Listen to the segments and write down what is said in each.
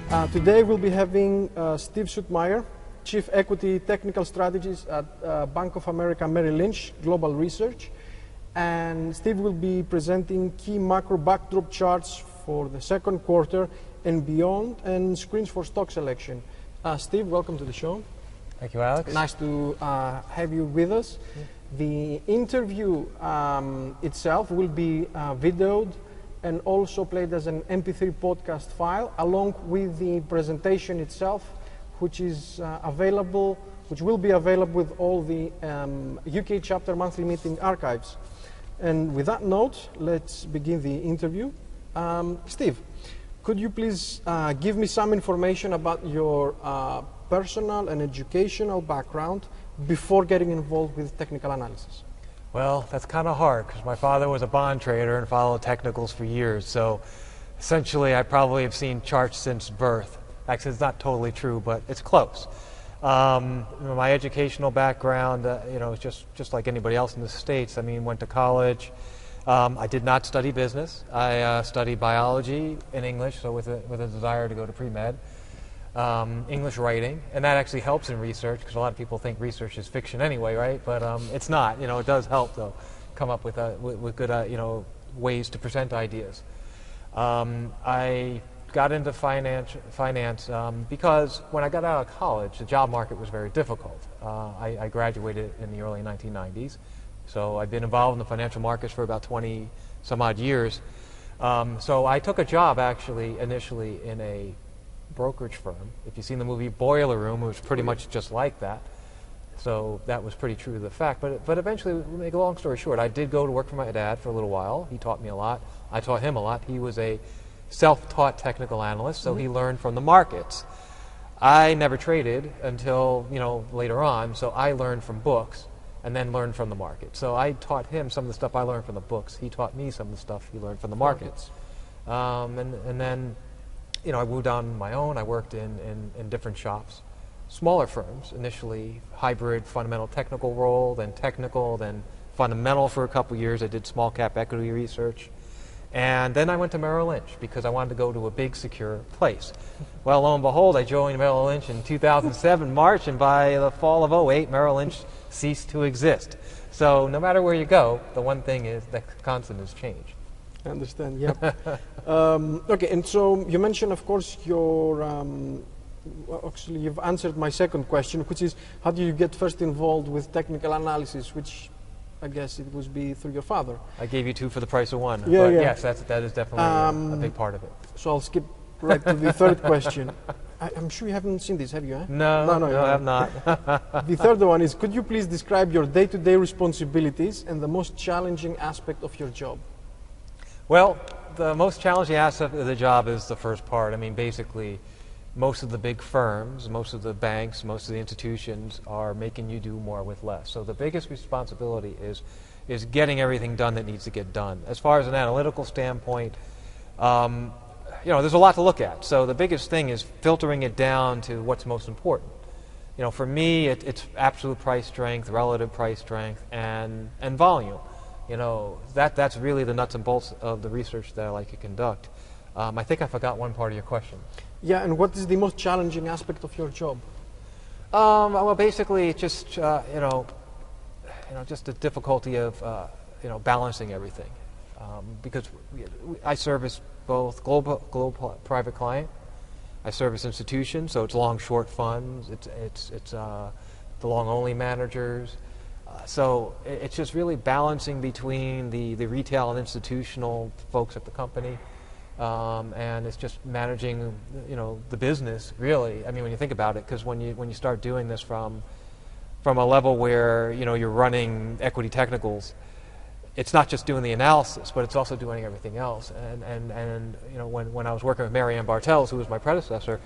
Today we'll be having Steve Suttmeier, Chief Equity Technical Strategist at Bank of America Merrill Lynch Global Research. And Steve will be presenting key macro backdrop charts for the second quarter and beyond, and screens for stock selection. Steve, welcome to the show. Thank you, Alex. Nice to have you with us. The interview itself will be videoed and also played as an MP3 podcast file, along with the presentation itself, which is which will be available with all the UK chapter monthly meeting archives. And with that note, let's begin the interview. Steve, could you please give me some information about your personal and educational background before getting involved with technical analysis? Well, that's kind of hard because my father was a bond trader and followed technicals for years. So essentially, I probably have seen charts since birth. Actually, it's not totally true, but it's close. My educational background, is just like anybody else in the States. I mean, went to college. I did not study business. I studied biology and English, so with a desire to go to pre-med. English writing, and that actually helps in research because a lot of people think research is fiction anyway, right? But it's not. It does help though, come up with good ways to present ideas. I got into finance because when I got out of college, the job market was very difficult. I graduated in the early 1990s, so I've been involved in the financial markets for about 20 some odd years. So I took a job actually initially in a brokerage firm. If you've seen the movie Boiler Room, it was pretty much just like that. So that was pretty true to the fact. But eventually, to make a long story short, I did go to work for my dad for a little while. He taught me a lot. I taught him a lot. He was a self-taught technical analyst, so he learned from the markets. I never traded until later on, so I learned from books and then learned from the market. So I taught him some of the stuff I learned from the books. He taught me some of the stuff he learned from the markets. And then I moved on my own. I worked in different shops, smaller firms, initially hybrid fundamental technical role, then technical, then fundamental for a couple years. I did small cap equity research. And then I went to Merrill Lynch because I wanted to go to a big, secure place. Well, lo and behold, I joined Merrill Lynch in 2007, March, and by the fall of 2008, Merrill Lynch ceased to exist. So no matter where you go, the one thing is that constant is change. I understand, yeah. Okay, and so you mentioned, of course, actually you've answered my second question, which is how do you get first involved with technical analysis, which I guess it would be through your father. I gave you two for the price of one. Yeah, but yeah. Yes, that is definitely a big part of it. So I'll skip right to the third question. I'm sure you haven't seen this, have you? No, I have not. The third one is, could you please describe your day-to-day responsibilities and the most challenging aspect of your job? Well, the most challenging aspect of the job is the first part. I mean, basically, most of the big firms, most of the banks, most of the institutions are making you do more with less. So the biggest responsibility is getting everything done that needs to get done. As far as an analytical standpoint, there's a lot to look at. So the biggest thing is filtering it down to what's most important. For me, it's absolute price strength, relative price strength, and volume. That's really the nuts and bolts of the research that I like to conduct. I think I forgot one part of your question. Yeah, and what is the most challenging aspect of your job? Well, basically, it's just just the difficulty of balancing everything, because I service both global private client. I service institutions, so it's long-short funds. It's the long-only managers. So it's just really balancing between the retail and institutional folks at the company, and it's just managing, the business really. I mean, when you think about it, because when you start doing this from a level where you're running equity technicals, it's not just doing the analysis, but it's also doing everything else. And when I was working with Marianne Bartels, who was my predecessor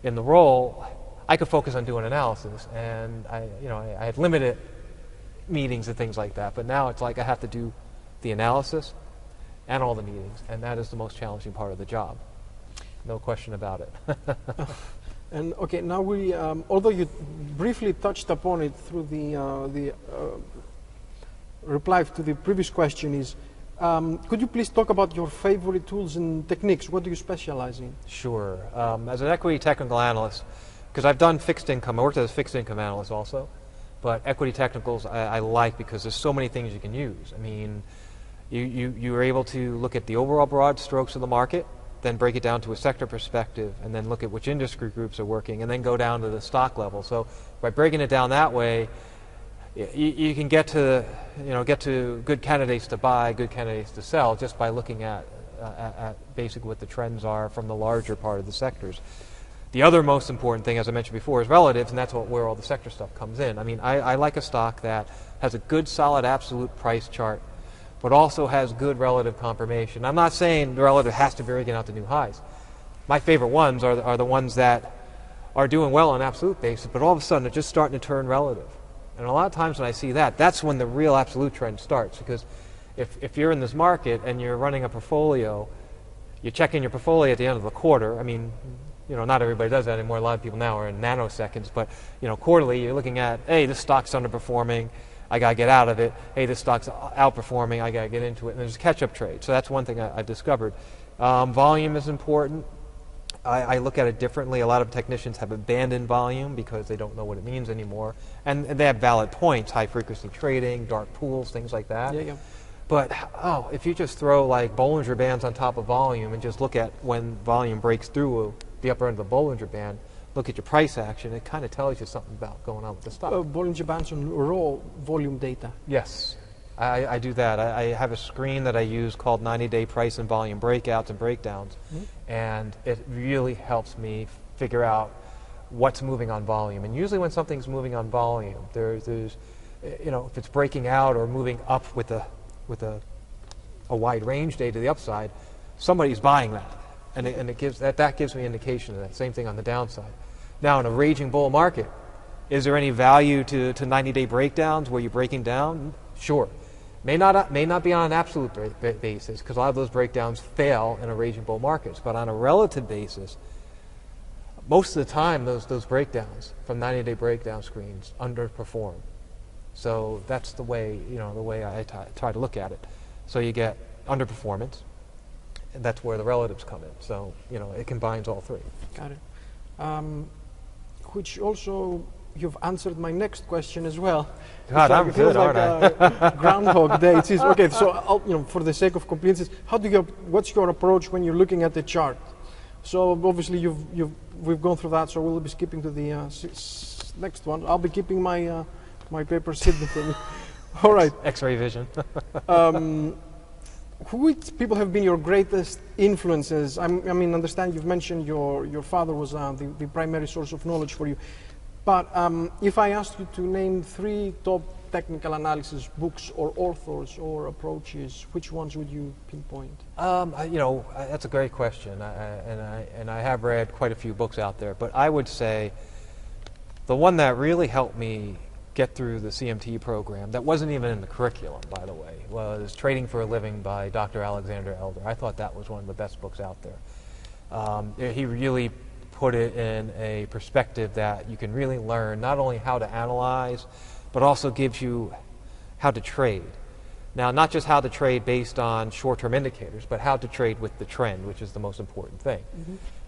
in the role, I could focus on doing analysis, and I had limited meetings and things like that, but now it's like I have to do the analysis and all the meetings, and that is the most challenging part of the job. No question about it. And okay, now we, although you briefly touched upon it through the reply to the previous question, is Could you please talk about your favorite tools and techniques? What do you specialize in? Sure. As an equity technical analyst, because I've done fixed income, I worked as a fixed income analyst also, but equity technicals I like because there's so many things you can use. I mean, you are able to look at the overall broad strokes of the market, then break it down to a sector perspective, and then look at which industry groups are working, and then go down to the stock level. So by breaking it down that way, you can get to good candidates to buy, good candidates to sell, just by looking at basically what the trends are from the larger part of the sectors. The other most important thing, as I mentioned before, is relatives, and that's where all the sector stuff comes in. I mean, I like a stock that has a good, solid, absolute price chart, but also has good relative confirmation. I'm not saying the relative has to be breaking out to new highs. My favorite ones are the ones that are doing well on an absolute basis, but all of a sudden they're just starting to turn relative. And a lot of times when I see that, that's when the real absolute trend starts. Because if you're in this market and you're running a portfolio, you're checking your portfolio at the end of the quarter. I mean, not everybody does that anymore. A lot of people now are in nanoseconds. But, quarterly, you're looking at, hey, this stock's underperforming. I got to get out of it. Hey, this stock's outperforming. I got to get into it. And there's a catch-up trade. So that's one thing I've discovered. Volume is important. I look at it differently. A lot of technicians have abandoned volume because they don't know what it means anymore. And they have valid points, high-frequency trading, dark pools, things like that. Yeah. But, if you just throw like Bollinger Bands on top of volume and just look at when volume breaks through the upper end of the Bollinger Band, look at your price action, it kind of tells you something about going on with the stock. Bollinger Bands on raw volume data. Yes. I do that. I have a screen that I use called 90-day price and volume breakouts and breakdowns, and it really helps me figure out what's moving on volume. And usually when something's moving on volume, there's if it's breaking out or moving up with a wide range day to the upside, somebody's buying that, and it gives that gives me indication of that. Same thing on the downside. Now in a raging bull market, is there any value to 90-day breakdowns where you're breaking down? Sure. May not be on an absolute basis, because a lot of those breakdowns fail in a raging bull markets. But on a relative basis, most of the time those breakdowns from 90-day breakdown screens underperform. So that's the way I try to look at it. So you get underperformance, and that's where the relatives come in. So it combines all three. Got it. Which also, you've answered my next question as well. God, I'm good, aren't I? Groundhog Day. Okay, so for the sake of completeness, what's your approach when you're looking at the chart? So obviously we've gone through that, so we'll be skipping to the next one. I'll be keeping my papers hidden from you. All right. X-ray vision. Which people have been your greatest influences? I mean, understand you've mentioned your father was the primary source of knowledge for you. But if I asked you to name 3 top technical analysis books or authors or approaches, which ones would you pinpoint? That's a great question, and I have read quite a few books out there. But I would say the one that really helped me get through the CMT program, that wasn't even in the curriculum, by the way, was Trading for a Living by Dr. Alexander Elder. I thought that was one of the best books out there. He really put it in a perspective that you can really learn not only how to analyze, but also gives you how to trade. Now, not just how to trade based on short-term indicators, but how to trade with the trend, which is the most important thing.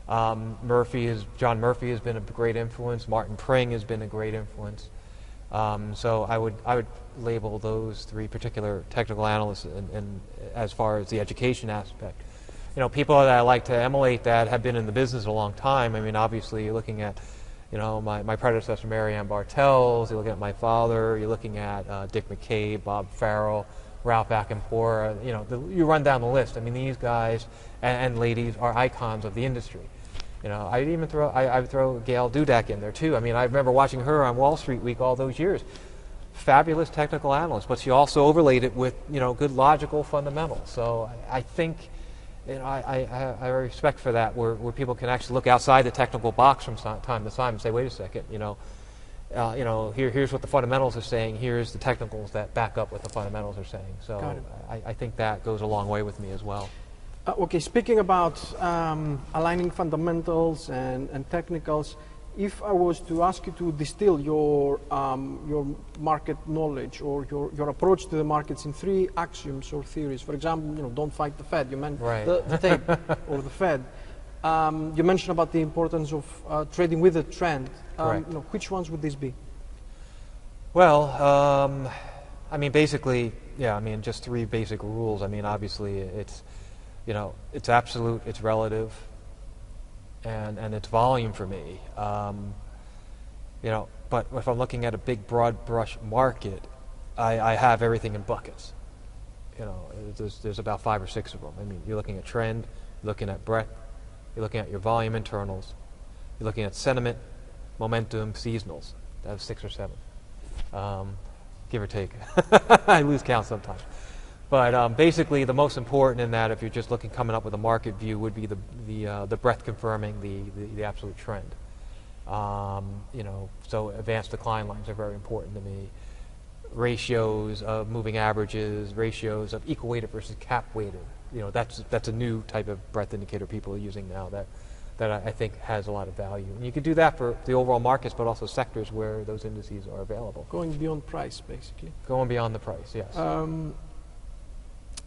John Murphy has been a great influence. Martin Pring has been a great influence. So I would label those 3 particular technical analysts and as far as the education aspect. People that I like to emulate that have been in the business a long time. I mean, obviously, you're looking at, my predecessor, Marianne Bartels. You're looking at my father. You're looking at Dick McCabe, Bob Farrell, Ralph Akinpora. You run down the list. I mean, these guys and ladies are icons of the industry. I would throw Gail Dudak in there too. I mean, I remember watching her on Wall Street Week all those years. Fabulous technical analyst, but she also overlaid it with good logical fundamentals. So I think. I have respect for that, where people can actually look outside the technical box from time to time and say, wait a second, here's what the fundamentals are saying, here's the technicals that back up what the fundamentals are saying. So I think that goes a long way with me as well. Okay, speaking about aligning fundamentals and technicals, if I was to ask you to distill your market knowledge or your approach to the markets in 3 axioms or theories, for example, don't fight the Fed. You meant Right. the tape or the Fed. You mentioned about the importance of trading with a trend. Correct. Which ones would these be? Well, I mean, basically, yeah. I mean, just 3 basic rules. I mean, obviously, it's it's absolute, it's relative, and it's volume for me. But if I'm looking at a big, broad brush market, I have everything in buckets. There's about 5 or 6 of them. I mean, you're looking at trend, you're looking at breadth, you're looking at your volume internals, you're looking at sentiment, momentum, seasonals. That's 6 or 7, give or take. I lose count sometimes. But basically, the most important in that, if you're just coming up with a market view, would be the breadth confirming the absolute trend. So advanced decline lines are very important to me. Ratios of moving averages, ratios of equal weighted versus cap weighted. That's a new type of breadth indicator people are using now that I think has a lot of value. And you could do that for the overall markets, but also sectors where those indices are available. Going beyond price, basically. Going beyond the price, yes.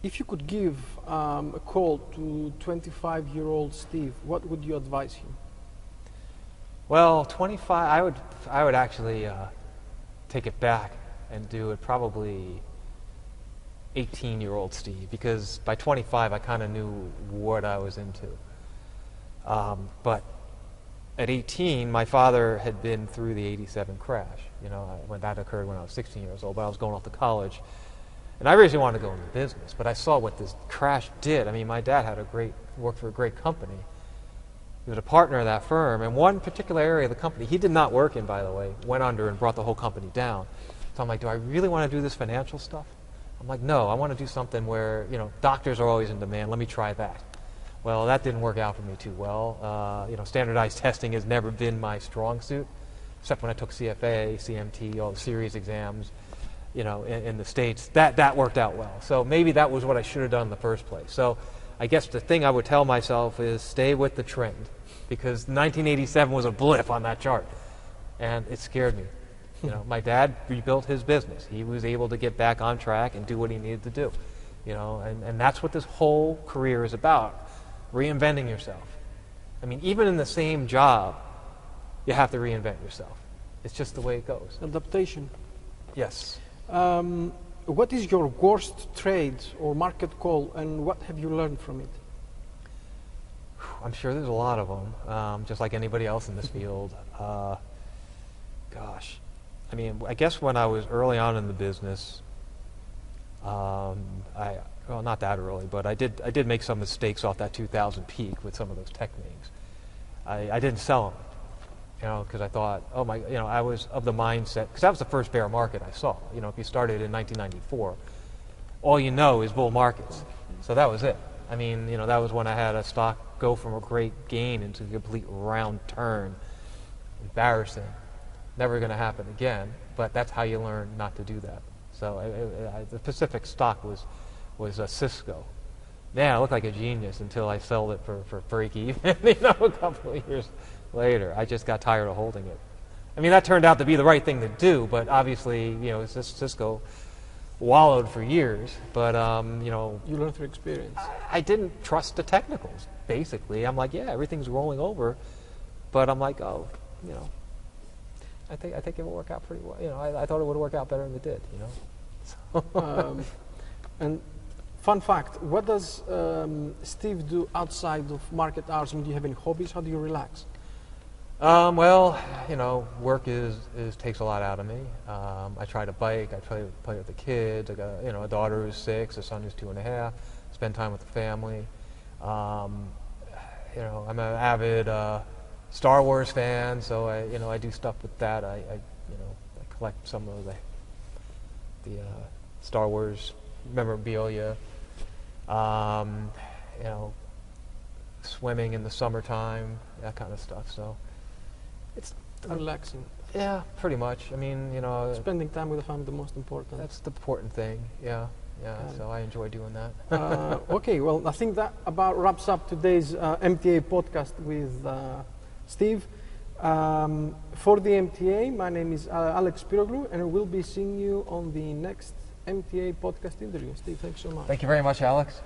If you could give a call to 25-year-old Steve, what would you advise him? Well, 25, I would actually take it back and do it probably 18-year-old Steve, because by 25 I kind of knew what I was into. But at 18, my father had been through the '87 crash. When that occurred when I was 16 years old, but I was going off to college. And I really wanted to go into business, but I saw what this crash did. I mean, my dad worked for a great company. He was a partner of that firm, and one particular area of the company he did not work in, by the way, went under and brought the whole company down. So I'm like, do I really want to do this financial stuff? I'm like, no, I want to do something where, doctors are always in demand. Let me try that. Well, that didn't work out for me too well. Standardized testing has never been my strong suit, except when I took CFA, CMT, all the series exams. In the States, that worked out well. So maybe that was what I should have done in the first place. So I guess the thing I would tell myself is stay with the trend, because 1987 was a blip on that chart, and it scared me. My dad rebuilt his business. He was able to get back on track and do what he needed to do. And that's what this whole career is about, reinventing yourself. I mean, even in the same job, you have to reinvent yourself. It's just the way it goes. Adaptation. Yes. What is your worst trade or market call, and what have you learned from it? I'm sure there's a lot of them, just like anybody else in this field. Gosh. I mean, I guess when I was early on in the business, well, not that early, but I did make some mistakes off that 2000 peak with some of those techniques. I didn't sell them. Because I thought, I was of the mindset, because that was the first bear market I saw. If you started in 1994, all you know is bull markets. So that was it. I mean, that was when I had a stock go from a great gain into a complete round turn. Embarrassing. Never going to happen again, but that's how you learn not to do that. So the Pacific stock was a Cisco. Yeah, I looked like a genius until I sold it for break even, a couple of years later. I just got tired of holding it. I mean, that turned out to be the right thing to do, but obviously, Cisco wallowed for years. But, You learned through experience. I didn't trust the technicals, basically. I'm like, yeah, everything's rolling over. But I'm like, I think it will work out pretty well. I thought it would work out better than it did, So. And fun fact, what does Steve do outside of market hours? I mean, do you have any hobbies? How do you relax? Well, work takes a lot out of me. I try to bike. I play with the kids. I got a daughter who's 6, a son who's 2.5. Spend time with the family. I'm an avid Star Wars fan, so I do stuff with that. I collect some of the Star Wars memorabilia. Swimming in the summertime, that kind of stuff. So. It's relaxing. Yeah, pretty much. I mean, spending time with the family, the most important. That's the important thing. Yeah. So I enjoy doing that. Okay, well, I think that about wraps up today's MTA podcast with Steve. For the MTA, my name is Alex Piroglu, and we'll be seeing you on the next MTA podcast interview. Steve, thanks so much. Thank you very much, Alex.